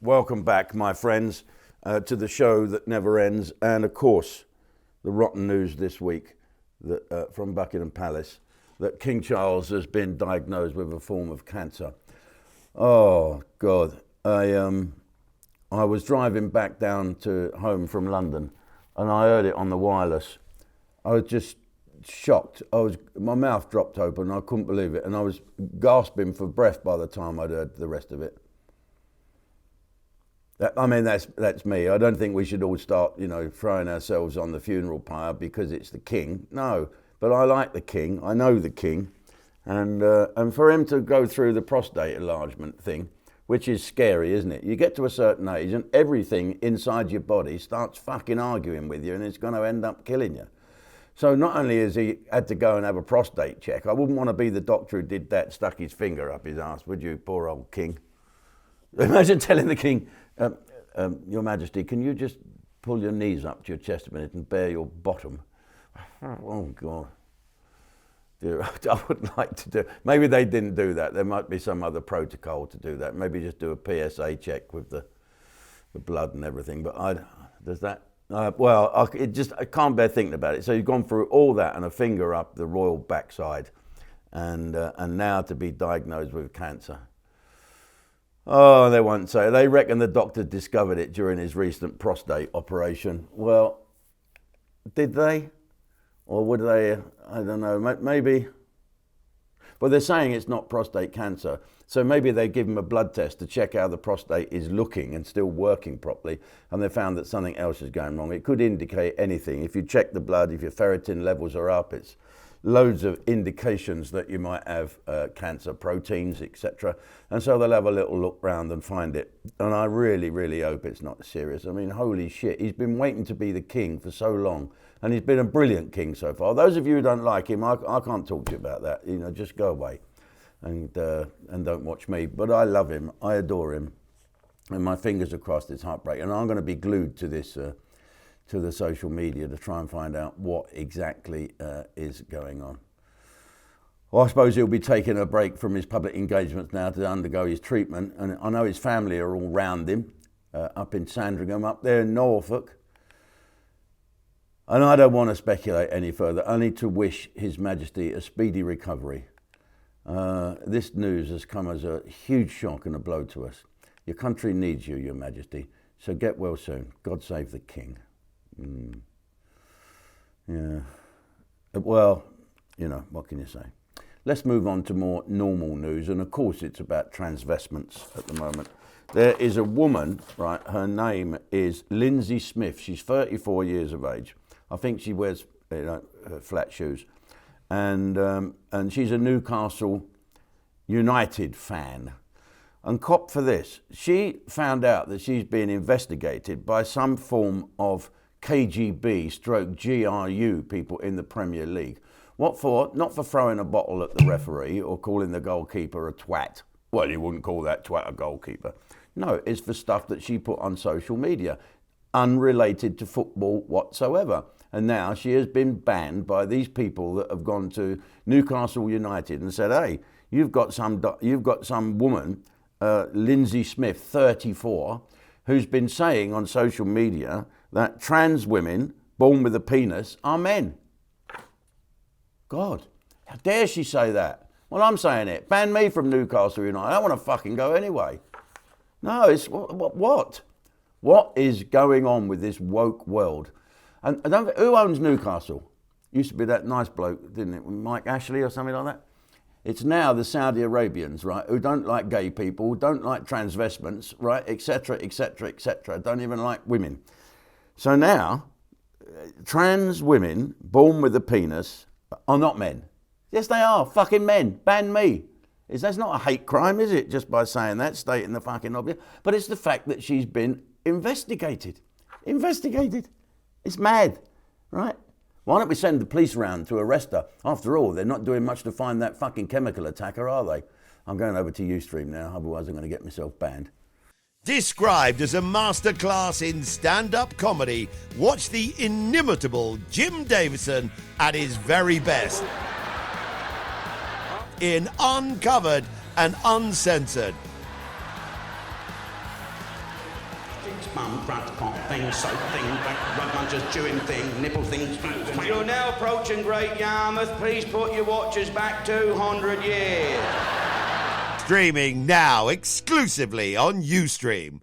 Welcome back, my friends, to the show that never ends. And of course, the rotten news this week that, from Buckingham Palace, that King Charles has been diagnosed with a form of cancer. Oh, God. I was driving back down to home from London and I heard it on the wireless. I was just shocked. My mouth dropped open. I couldn't believe it. And I was gasping for breath by the time I'd heard the rest of it. That's me. I don't think we should all start, throwing ourselves on the funeral pyre because it's the king. No, but I like the king. I know the king. And for him to go through the prostate enlargement thing, which is scary, isn't it? You get to a certain age and everything inside your body starts fucking arguing with you and it's going to end up killing you. So not only has he had to go and have a prostate check, I wouldn't want to be the doctor who did that, stuck his finger up his ass, would you, poor old king? Imagine telling the king, Your Majesty, can you just pull your knees up to your chest a minute and bare your bottom? Oh, God. Dear, I would like to do. Maybe they didn't do that. There might be some other protocol to do that. Maybe just do a PSA check with the blood and everything. But does that? I can't bear thinking about it. So you've gone through all that and a finger up the royal backside, and now to be diagnosed with cancer. Oh, they won't say. They reckon the doctor discovered it during his recent prostate operation. Well, did they? Or would they? I don't know. Maybe. Well, they're saying it's not prostate cancer. So maybe they give him a blood test to check how the prostate is looking and still working properly. And they found that something else is going wrong. It could indicate anything. If you check the blood, if your ferritin levels are up, it's loads of indications that you might have cancer, proteins, etc. And so they'll have a little look round and find it. And I really, really hope it's not serious. I mean, holy shit, he's been waiting to be the king for so long. And he's been a brilliant king so far. Those of you who don't like him, I can't talk to you about that. Just go away and don't watch me. But I love him. I adore him. And my fingers are crossed, it's heartbreaking. And I'm going to be glued to this, to the social media to try and find out what exactly is going on. Well, I suppose he'll be taking a break from his public engagements now to undergo his treatment. And I know his family are all round him, up in Sandringham, up there in Norfolk. And I don't want to speculate any further, only to wish His Majesty a speedy recovery. This news has come as a huge shock and a blow to us. Your country needs you, Your Majesty, so get well soon. God save the King. Yeah. Well, what can you say? Let's move on to more normal news, and of course it's about transvestments at the moment. There is a woman, right, her name is Lindsay Smith. She's 34 years of age. I think she wears flat shoes. And she's a Newcastle United fan. And cop for this, she found out that she's being investigated by some form of KGB stroke GRU people in the Premier League. What for? Not for throwing a bottle at the referee or calling the goalkeeper a twat. Well, you wouldn't call that twat a goalkeeper. No, it's for stuff that she put on social media, unrelated to football whatsoever. And now she has been banned by these people that have gone to Newcastle United and said, hey, you've got some woman, Lindsay Smith, 34, who's been saying on social media that trans women born with a penis are men. God, how dare she say that? Well, I'm saying it. Ban me from Newcastle United. I don't want to fucking go anyway. No, it's what? What is going on with this woke world? And who owns Newcastle? Used to be that nice bloke, didn't it? Mike Ashley or something like that. It's now the Saudi Arabians, right, who don't like gay people, don't like transvestments, right, etc., etc., etc., don't even like women. So now, trans women born with a penis are not men. Yes, they are, fucking men. Ban me. That's not a hate crime, is it? Just by saying that, stating the fucking obvious. But it's the fact that she's been investigated. Investigated. It's mad, right? Why don't we send the police around to arrest her? After all, they're not doing much to find that fucking chemical attacker, are they? I'm going over to Ustream now, otherwise I'm going to get myself banned. Described as a masterclass in stand-up comedy, watch the inimitable Jim Davidson at his very best. In Uncovered and Uncensored. mum, front, cock, thing, soap thing, back, rug munchers, chewing thing, nipple things. You're now approaching Great Yarmouth. Please put your watches back 200 years. Streaming now exclusively on Ustream.